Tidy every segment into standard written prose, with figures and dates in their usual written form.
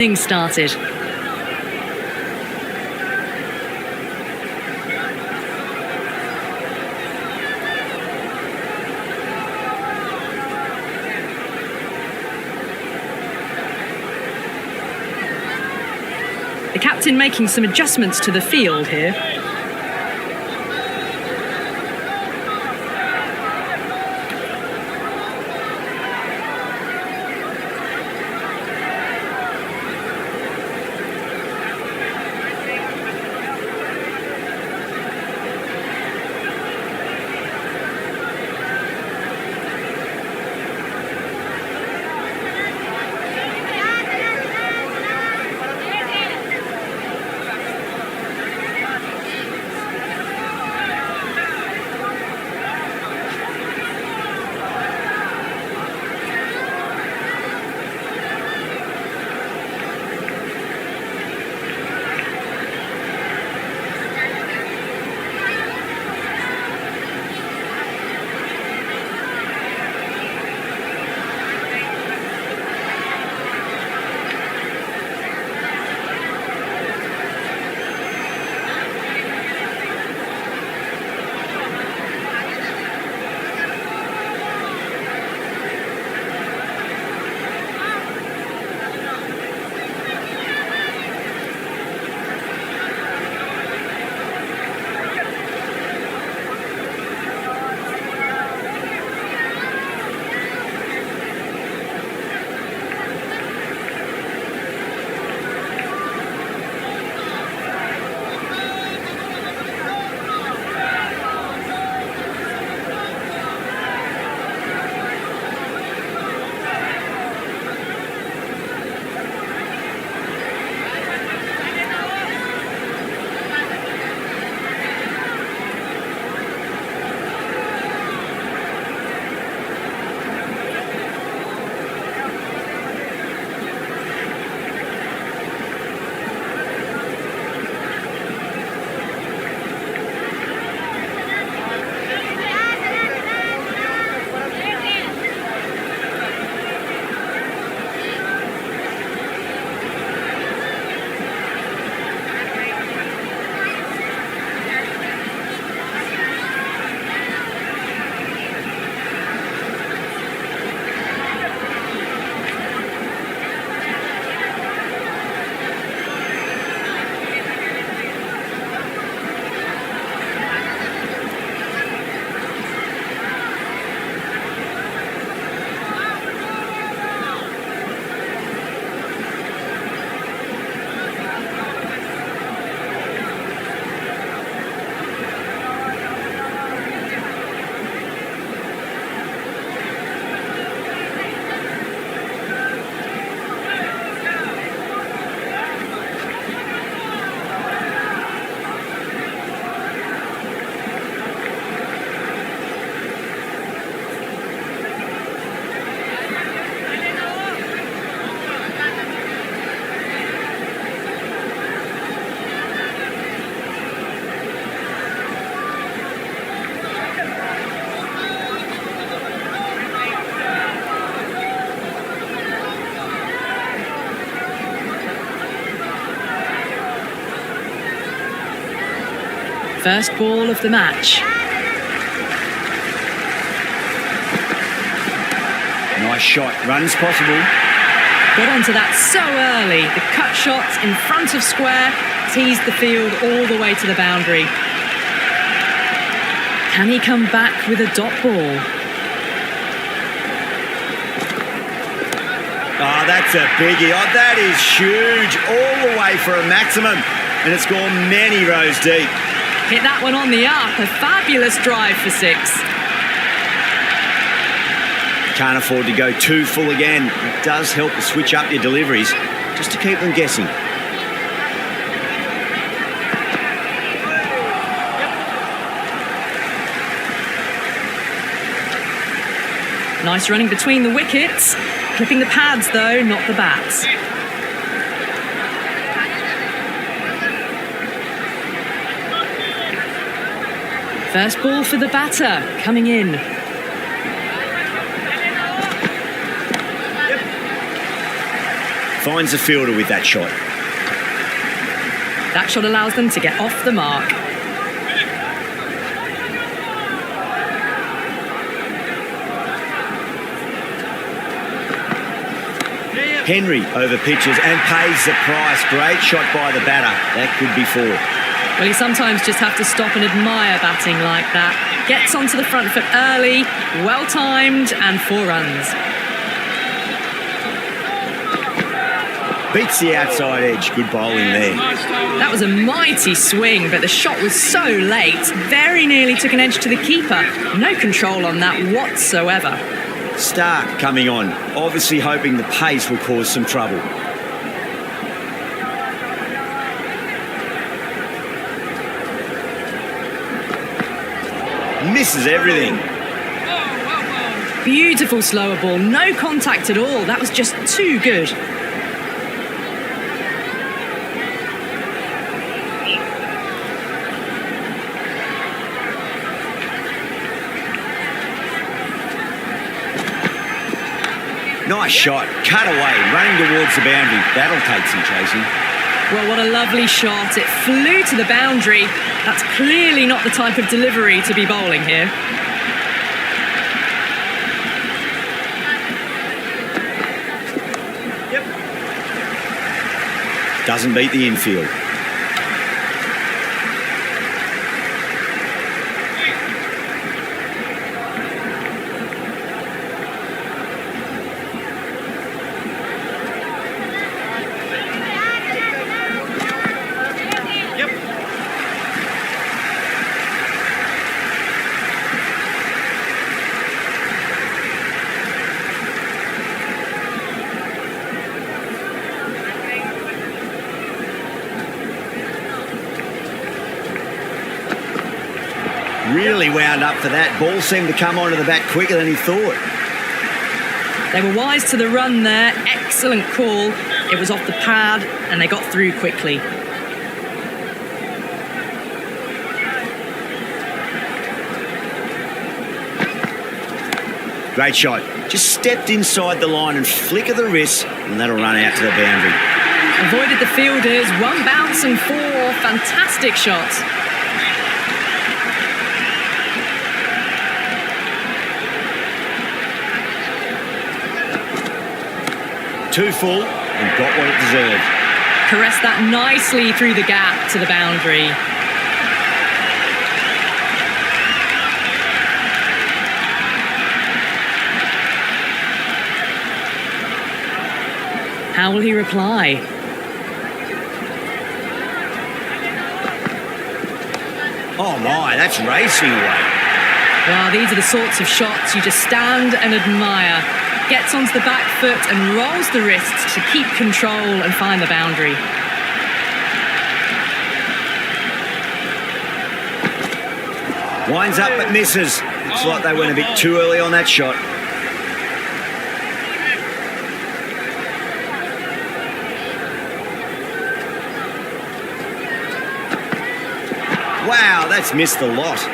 Started. The captain making some adjustments to the field here. First ball of the match. Nice shot, runs possible. Got onto that so early. The cut shot in front of square teased the field all the way to the boundary. Can he come back with a dot ball? Oh, that's a biggie. Oh, that is huge. All the way for a maximum. And it's gone many rows deep. Hit that one on the up. A fabulous drive for six. Can't afford to go too full again. It does help to switch up your deliveries, just to keep them guessing. Nice running between the wickets. Clipping the pads though, not the bats. First ball for the batter, coming in. Finds the fielder with that shot. That shot allows them to get off the mark. Henry over pitches and pays the price. Great shot by the batter. That could be 4. Well, you sometimes just have to stop and admire batting like that. Gets onto the front foot early, well-timed, and 4 runs. Beats the outside edge. Good bowling there. That was a mighty swing, but the shot was so late, very nearly took an edge to the keeper. No control on that whatsoever. Stark coming on, obviously hoping the pace will cause some trouble. Misses everything. Beautiful slower ball, no contact at all. That was just too good. Nice shot, cut away, running towards the boundary. That'll take some chasing. Well, what a lovely shot. It flew to the boundary. That's clearly not the type of delivery to be bowling here. Doesn't beat the infield. Really wound up for that. Ball seemed to come onto the bat quicker than he thought. They were wise to the run there. Excellent call. It was off the pad and they got through quickly. Great shot. Just stepped inside the line and flick of the wrist, and that'll run out to the boundary. Avoided the fielders. 1 bounce and 4. Fantastic shot. Too full and got what it deserved. Caressed that nicely through the gap to the boundary. How will he reply? Oh my, that's racing away. Well, these are the sorts of shots you just stand and admire. Gets onto the back foot and rolls the wrists to keep control and find the boundary. Winds up but misses. Looks like they went a bit too early on that shot. Wow, that's missed the lot.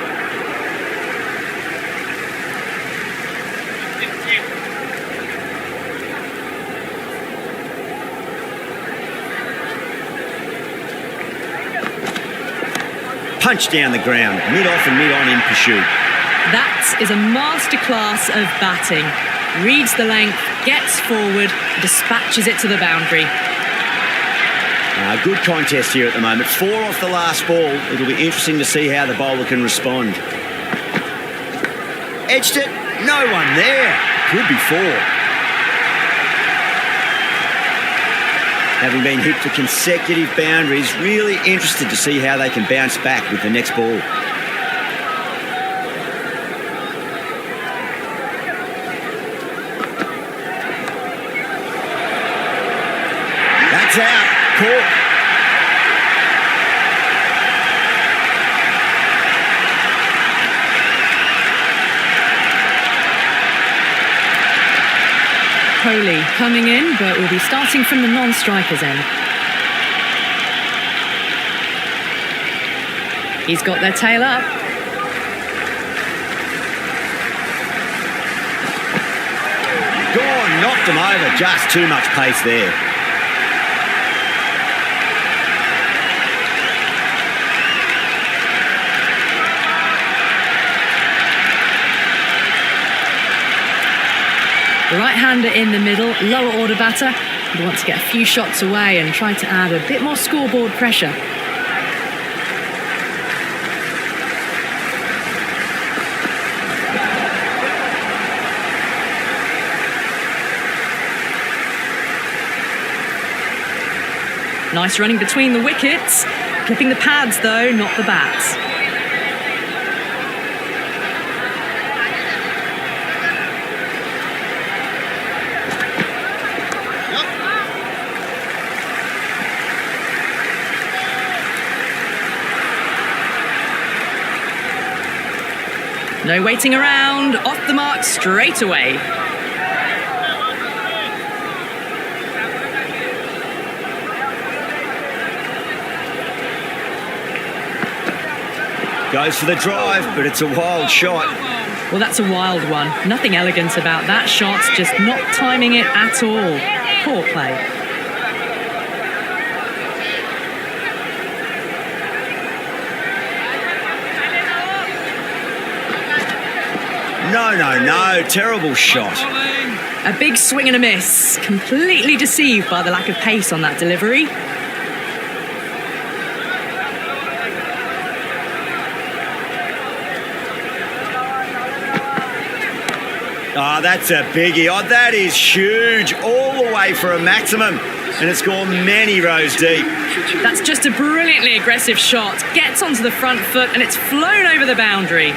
Punch down the ground, mid-off and mid-on in pursuit. That is a masterclass of batting. Reads the length, gets forward, dispatches it to the boundary. Good contest here at the moment. 4 off the last ball. It'll be interesting to see how the bowler can respond. Edged it, no one there. Could be 4. Having been hit for consecutive boundaries, really interested to see how they can bounce back with the next ball. That's out. Caught. Kohli coming in, but will be starting from the non-striker's end. He's got their tail up. Gone, knocked them over. Just too much pace there. Right-hander in the middle, lower order batter. You want to get a few shots away and try to add a bit more scoreboard pressure. Nice running between the wickets. Clipping the pads though, not the bats. No waiting around, off the mark straight away. Goes for the drive, but it's a wild shot. Well, that's a wild one. Nothing elegant about that shot, just not timing it at all. Poor play. No, terrible shot. A big swing and a miss. Completely deceived by the lack of pace on that delivery. Oh, that's a biggie. Oh, that is huge. All the way for a maximum. And it's gone many rows deep. That's just a brilliantly aggressive shot. Gets onto the front foot and it's flown over the boundary.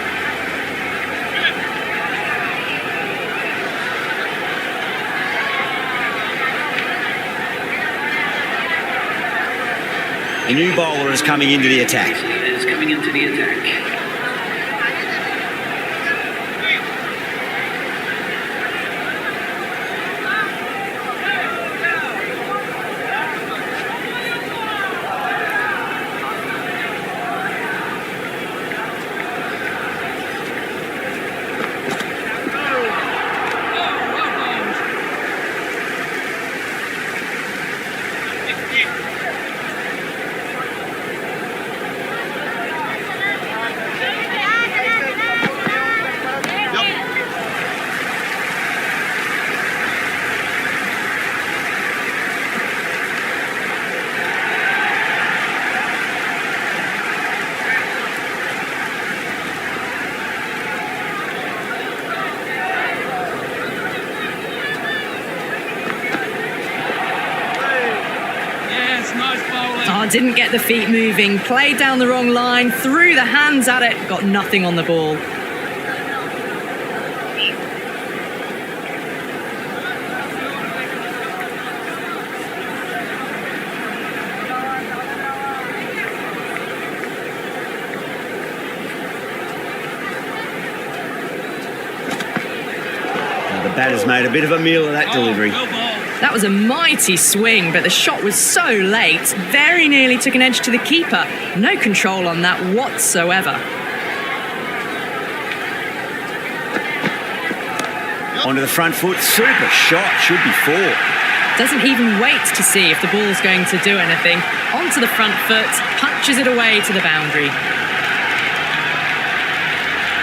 The new bowler is coming into the attack. Oh, didn't get the feet moving, played down the wrong line, threw the hands at it, got nothing on the ball. The batter's made a bit of a meal of that delivery. That was a mighty swing, but the shot was so late, very nearly took an edge to the keeper. No control on that whatsoever. Onto the front foot, super shot, should be four. Doesn't even wait to see if the ball's going to do anything. Onto the front foot, punches it away to the boundary.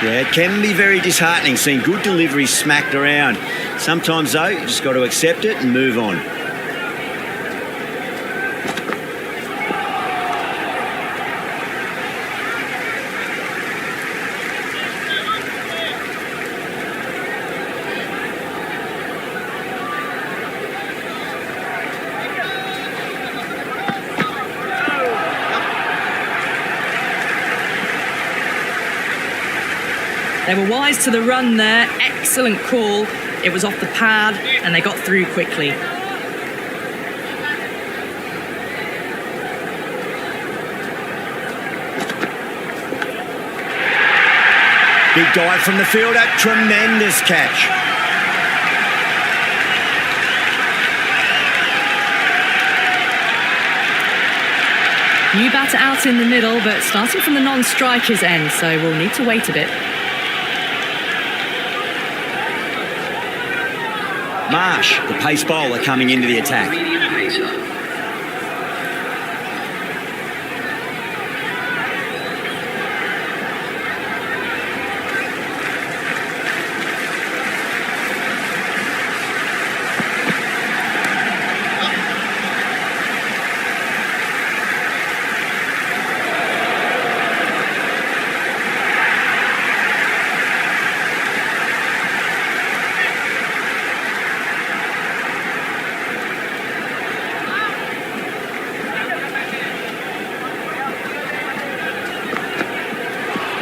Yeah, it can be very disheartening seeing good deliveries smacked around. Sometimes, though, you just got to accept it and move on. They were wise to the run there. Excellent call. It was off the pad and they got through quickly. Big dive from the fielder. Tremendous catch. New batter out in the middle, but starting from the non-striker's end, so we'll need to wait a bit. Marsh, the pace bowler, coming into the attack.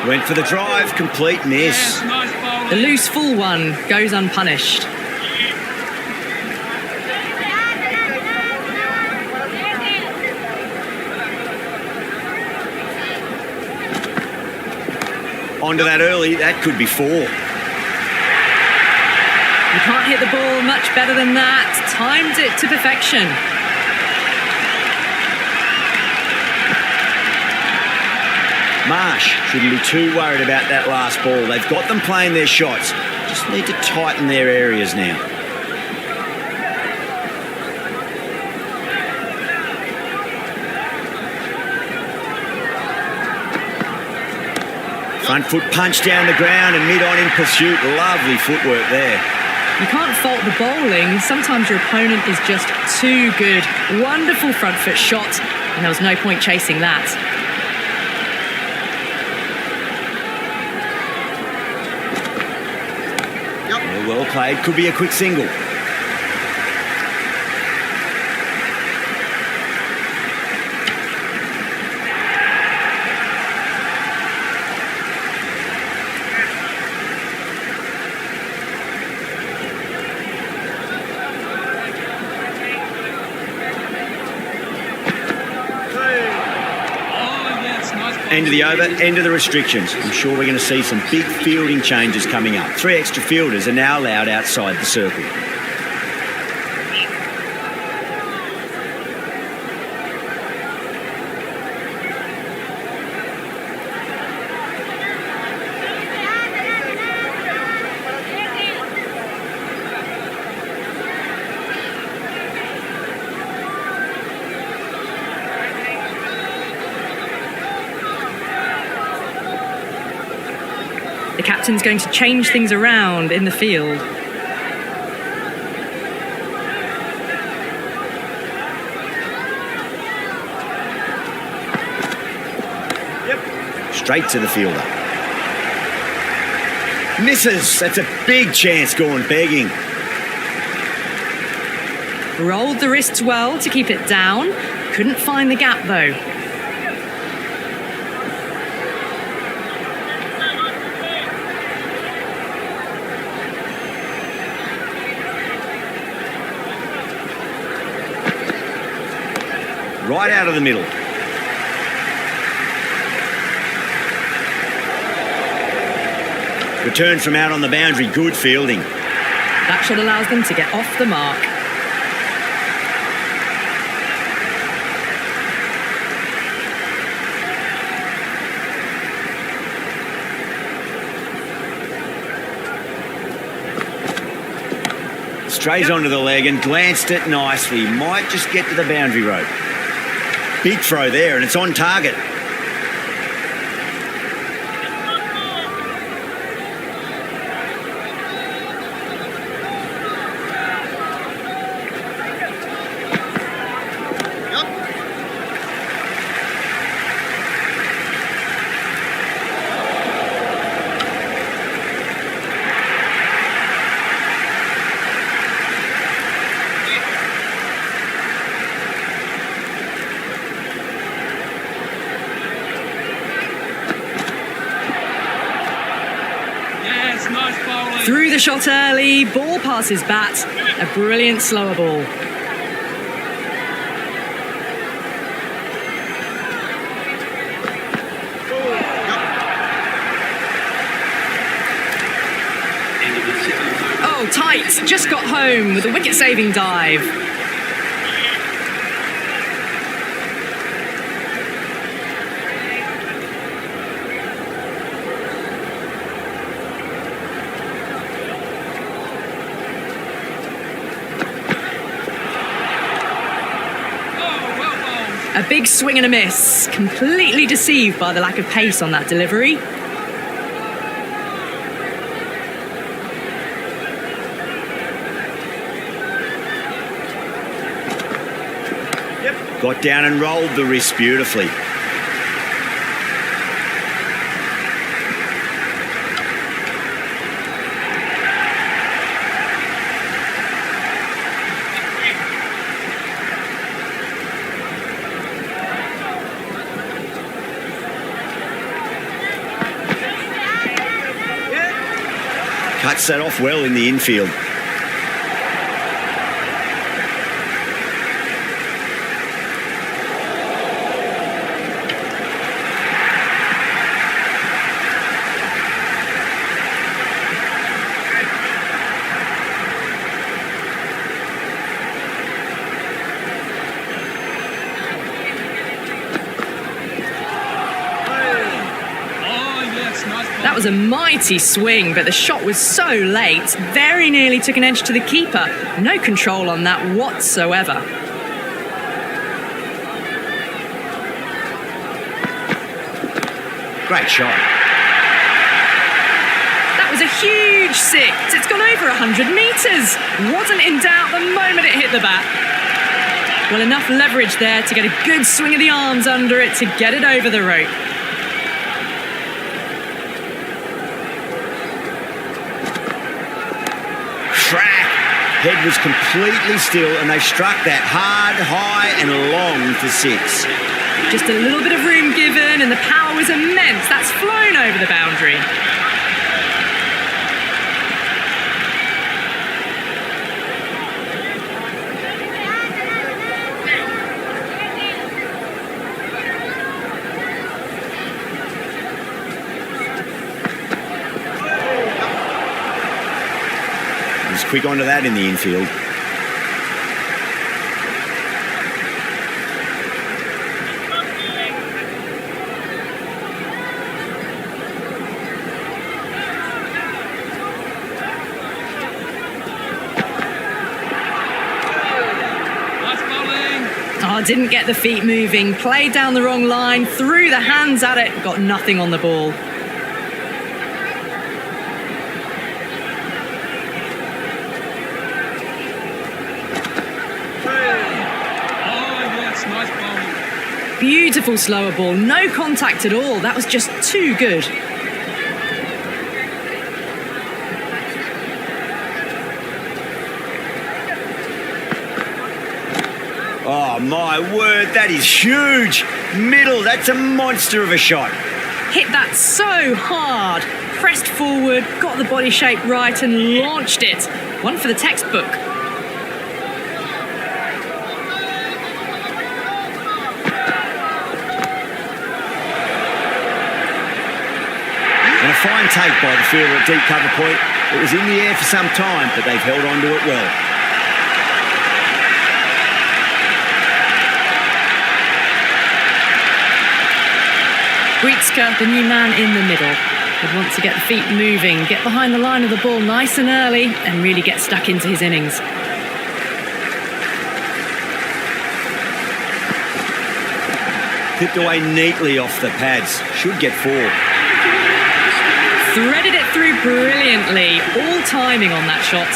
Went for the drive, complete miss. The loose full one goes unpunished. Onto that early, that could be 4. You can't hit the ball much better than that. Timed it to perfection. Marsh shouldn't be too worried about that last ball. They've got them playing their shots. Just need to tighten their areas now. Front foot punch down the ground and mid-on in pursuit. Lovely footwork there. You can't fault the bowling. Sometimes your opponent is just too good. Wonderful front foot shot, and there was no point chasing that. Well played. Could be a quick single. End of the over, end of the restrictions. I'm sure we're going to see some big fielding changes coming up. 3 extra fielders are now allowed outside the circle. The captain's going to change things around in the field. Straight to the fielder. Misses. That's a big chance going begging. Rolled the wrists well to keep it down. Couldn't find the gap though. Right out of the middle. Return from out on the boundary. Good fielding. That shot allows them to get off the mark. Strays onto the leg and glanced it nicely. Might just get to the boundary rope. Big throw there, and it's on target. Threw the shot early, ball passes bat, a brilliant slower ball. Oh, tight, just got home with a wicket-saving dive. A big swing and a miss, completely deceived by the lack of pace on that delivery. Got down and rolled the wrist beautifully. cuts that off well in the infield. That was a mighty swing, but the shot was so late, very nearly took an edge to the keeper. No control on that whatsoever. Great shot. That was a huge six. It's gone over 100 metres. Wasn't in doubt the moment it hit the bat. Well, enough leverage there to get a good swing of the arms under it to get it over the rope. Head was completely still and they struck that hard, high and long for six. Just a little bit of room given and the power was immense. That's flown over the boundary. Quick onto that in the infield. Oh, didn't get the feet moving, played down the wrong line, threw the hands at it, got nothing on the ball. Beautiful slower ball, no contact at all. That was just too good. Oh my word, that is huge. Middle, that's a monster of a shot. Hit that so hard. Pressed forward, got the body shape right and launched it. One for the textbook. And a fine take by the fielder at deep cover point. It was in the air for some time, but they've held on to it well. Brietzke, the new man in the middle, would want to get the feet moving, get behind the line of the ball nice and early, and really get stuck into his innings. Clipped away neatly off the pads. Should get four. Threaded it through brilliantly. All timing on that shot.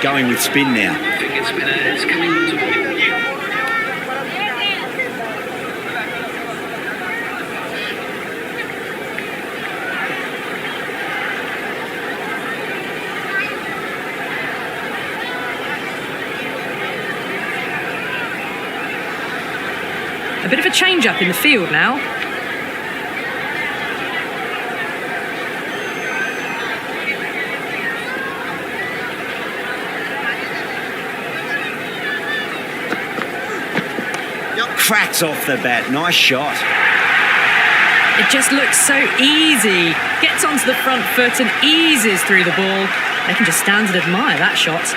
Going with spin now. A bit of a change-up in the field now. Cracks off the bat. Nice shot. It just looks so easy. Gets onto the front foot and eases through the ball. They can just stand and admire that shot.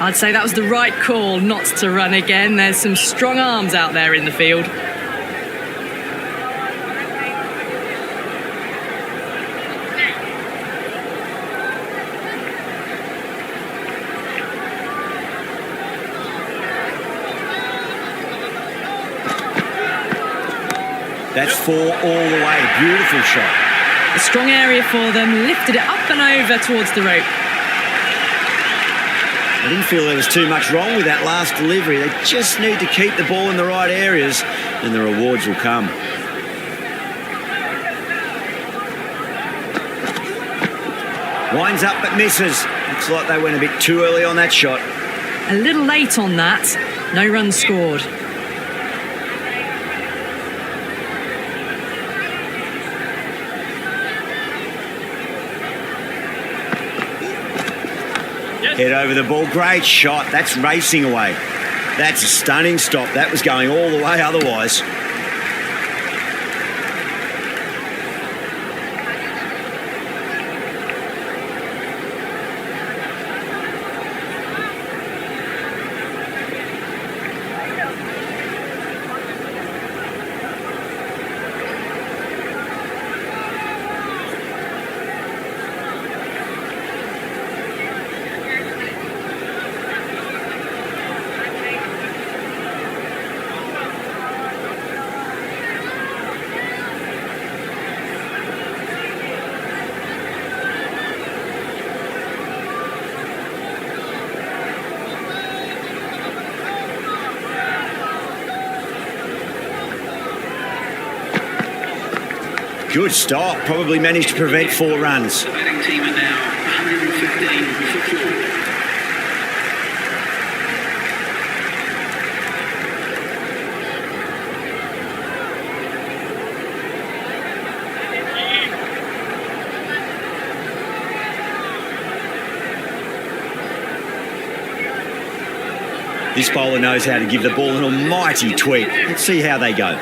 I'd say that was the right call not to run again. There's some strong arms out there in the field. That's four all the way. Beautiful shot. A strong area for them, lifted it up and over towards the rope. I didn't feel there was too much wrong with that last delivery. They just need to keep the ball in the right areas and the rewards will come. Winds up but misses. Looks like they went a bit too early on that shot. A little late on that. No runs scored. Head over the ball. Great shot. That's racing away. That's a stunning stop. That was going all the way otherwise. Good stop. Probably managed to prevent 4 runs. The batting team are now 115 for 4. This bowler knows how to give the ball an almighty tweak. Let's see how they go.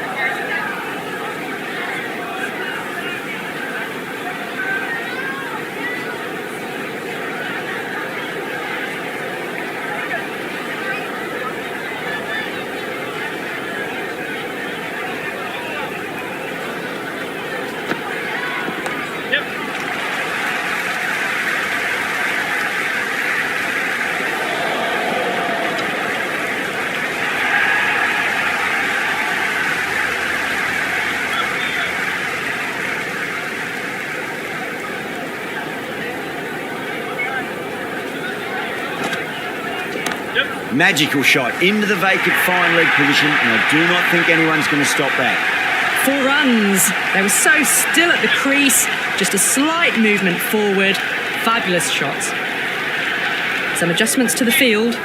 Magical shot into the vacant fine leg position, and I do not think anyone's going to stop that. 4 runs. They were so still at the crease. Just a slight movement forward. Fabulous shots. Some adjustments to the field.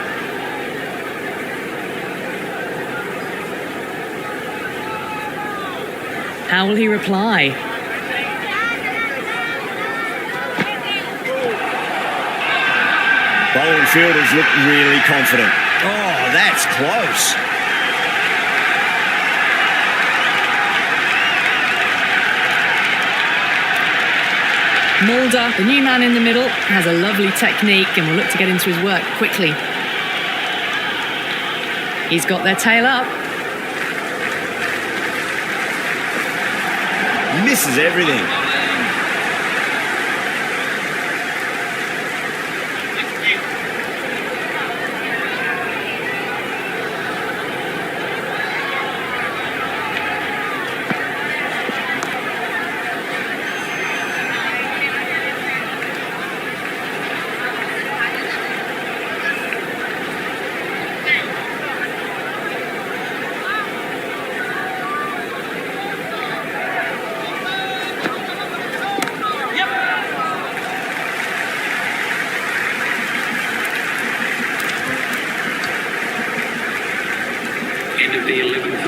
How will he reply? Bowler and fielders look really confident. Oh, that's close. Mulder, the new man in the middle, has a lovely technique and will look to get into his work quickly. He's got their tail up. Misses everything.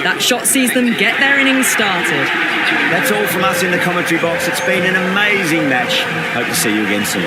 That shot sees them get their innings started. That's all from us in the commentary box. It's been an amazing match. Hope to see you again soon.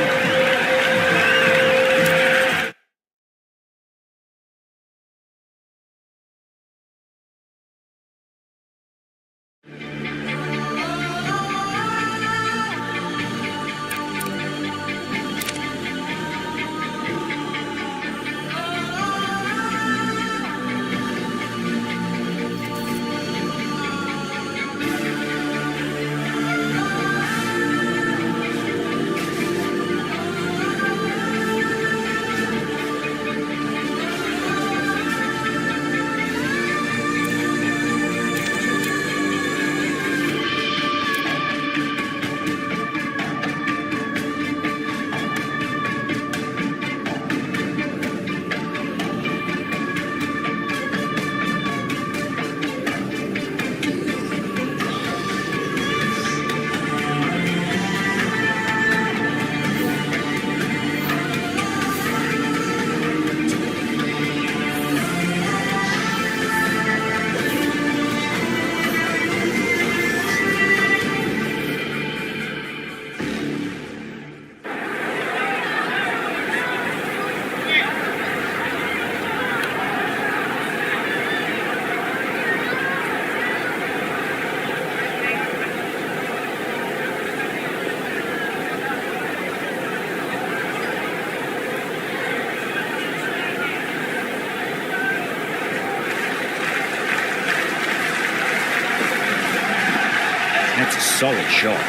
a solid shot.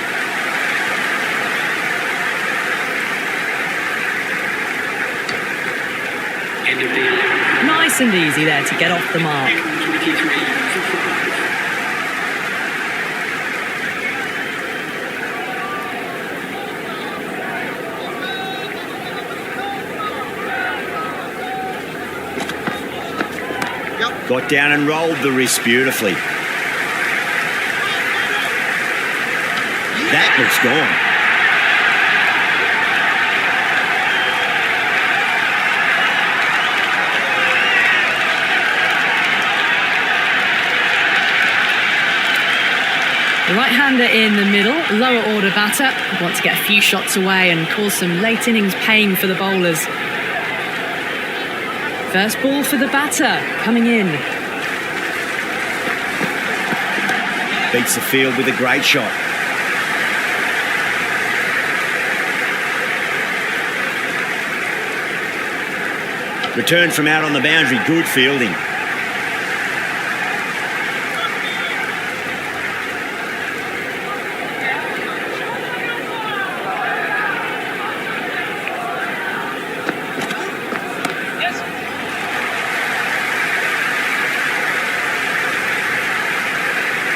End of the 11. Nice and easy there to get off the mark. 23 for 5. Got down and rolled the wrist beautifully. That looks gone. The right-hander in the middle, lower order batter, want to get a few shots away and cause some late innings pain for the bowlers. First ball for the batter, coming in. Beats the field with a great shot. Return from out on the boundary, good fielding.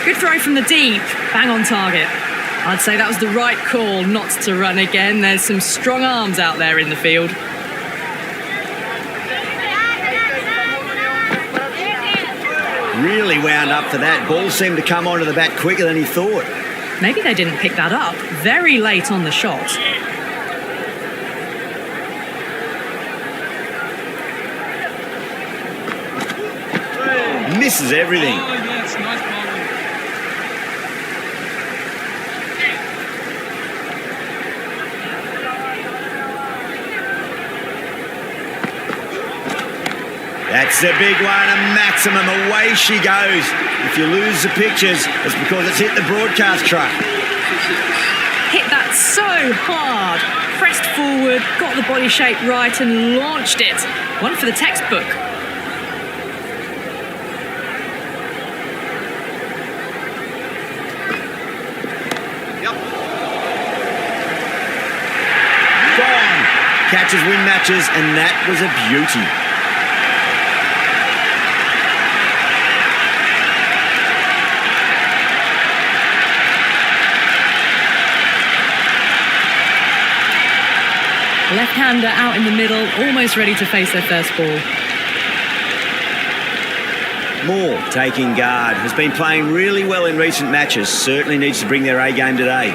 Good throw from the deep, bang on target. I'd say that was the right call not to run again. There's some strong arms out there in the field. Really wound up for that. Ball seemed to come onto the bat quicker than he thought. Maybe they didn't pick that up very late on the shot. Misses everything. Oh, yes, nice bowling. That's a big one, a maximum. Away she goes. If you lose the pictures, it's because it's hit the broadcast truck. Hit that so hard. Pressed forward, got the body shape right and launched it. One for the textbook. Gone. Catches win matches, and that was a beauty. Left-hander out in the middle, almost ready to face their first ball. Moore taking guard. Has been playing really well in recent matches. Certainly needs to bring their A game today.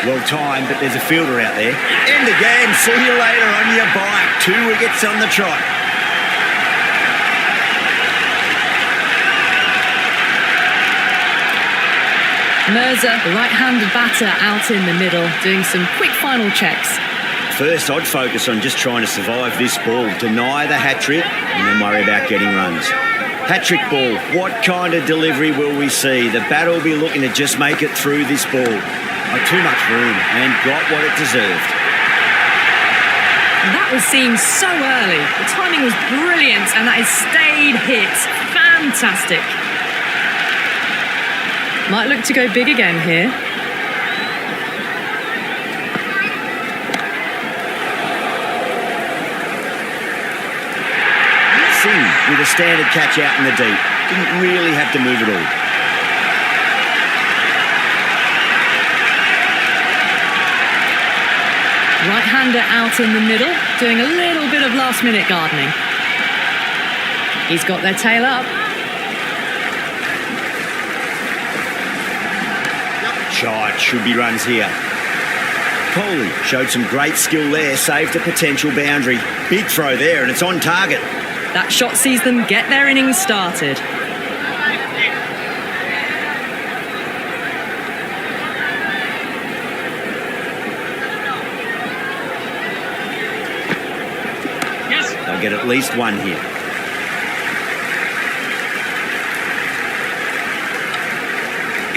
Well timed, but there's a fielder out there. End again. See you later on your bike. 2 wickets on the trot. Mirza, the right-handed batter, out in the middle, doing some quick final checks. First, I'd focus on just trying to survive this ball, deny the hat-trick, and then worry about getting runs. Hat-trick ball, what kind of delivery will we see? The batter will be looking to just make it through this ball. Too much room, and got what it deserved. That was seen so early. The timing was brilliant, and that is stayed hit. Fantastic. Might look to go big again here. Singh with a standard catch out in the deep. Didn't really have to move at all. Right-hander out in the middle, doing a little bit of last-minute gardening. He's got their tail up. Shot, should be runs here. Coley showed some great skill there, saved a potential boundary. Big throw there, and it's on target. That shot sees them get their innings started. They'll get at least one here.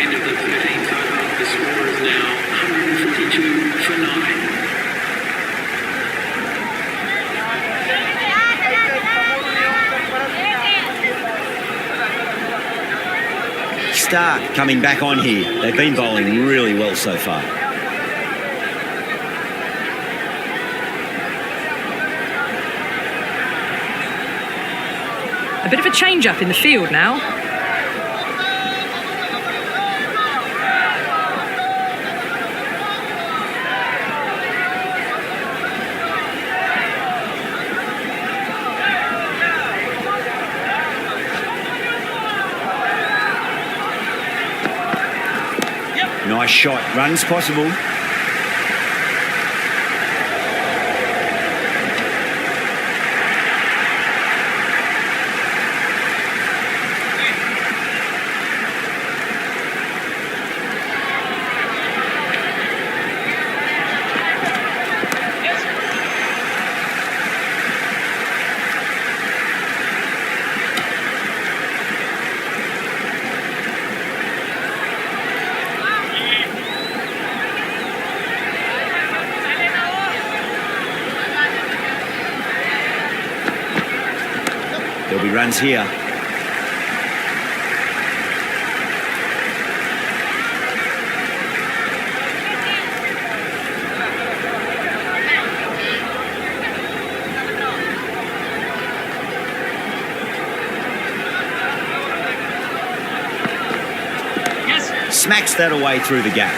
End of the 13th over. The score is now 152 for 9. start coming back on here. They've been bowling really well so far. A bit of a change-up in the field now. Nice shot. Runs possible. There'll be runs here. Smacks that away through the gap.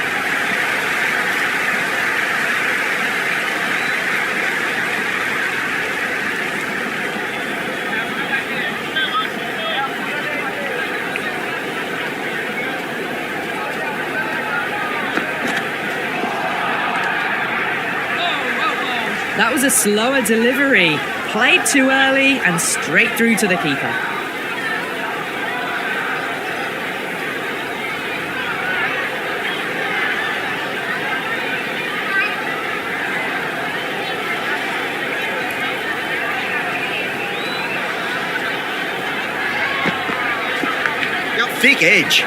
That was a slower delivery. Played too early and straight through to the keeper. Thick edge.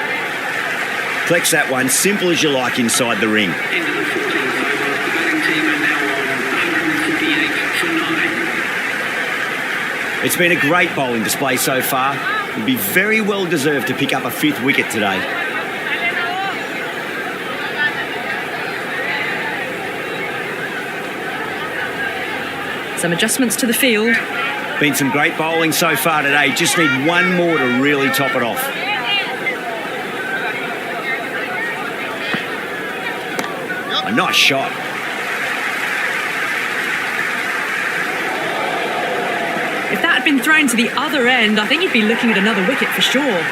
Flex that one, simple as you like inside the ring. Into the 14th over. The batting team are now on 158 for 9. It's been a great bowling display so far. It'd be very well deserved to pick up a 5th wicket today. Some adjustments to the field. Been some great bowling so far today. Just need one more to really top it off. A nice shot. If that had been thrown to the other end, I think you'd be looking at another wicket for sure.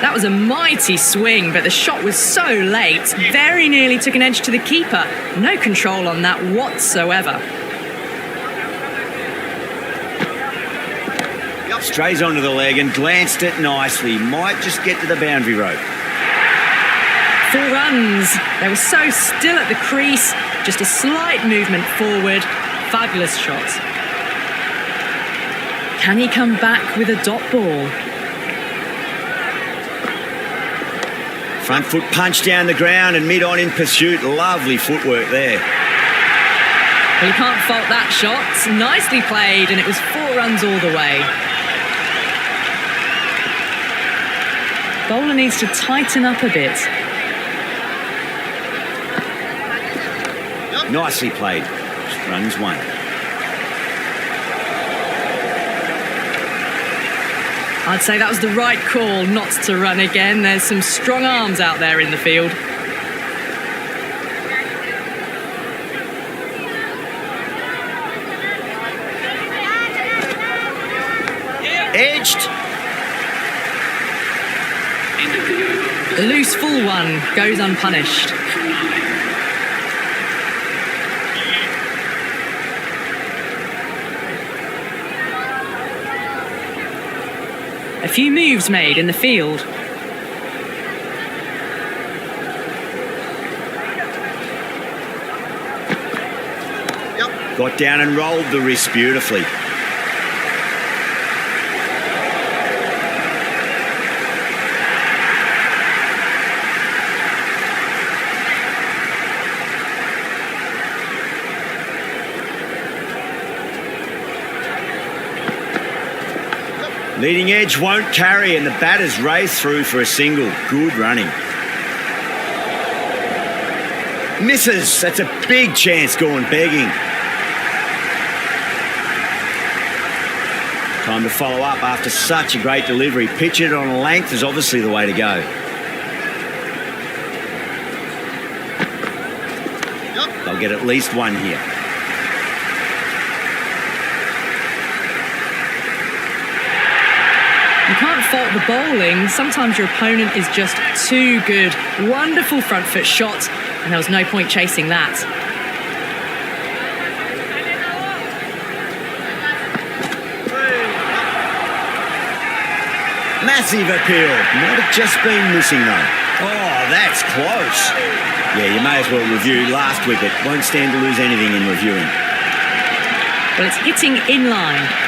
That was a mighty swing, but the shot was so late. Very nearly took an edge to the keeper. No control on that whatsoever. Strays onto the leg and glanced it nicely. Might just get to the boundary rope. 4 runs. They were so still at the crease. Just a slight movement forward. Fabulous shot. Can he come back with a dot ball? Front foot punch down the ground and mid on in pursuit. Lovely footwork there. Well, you can't fault that shot. Nicely played, and it was 4 runs all the way. Bowler needs to tighten up a bit. Nicely played. Runs 1. I'd say that was the right call not to run again. There's some strong arms out there in the field. Edged. The loose full one goes unpunished. A few moves made in the field. Got down and rolled the wrist beautifully. Leading edge won't carry, and the batters race through for a single. Good running. Misses. That's a big chance going begging. Time to follow up after such a great delivery. Pitch it on a length is obviously the way to go. They'll get at least one here. You can't fault the bowling. Sometimes your opponent is just too good. Wonderful front foot shot, and there was no point chasing that. Massive appeal. Might have just been missing though. Oh, that's close. Yeah, you may as well review last wicket. Won't stand to lose anything in reviewing. Well, it's hitting in line.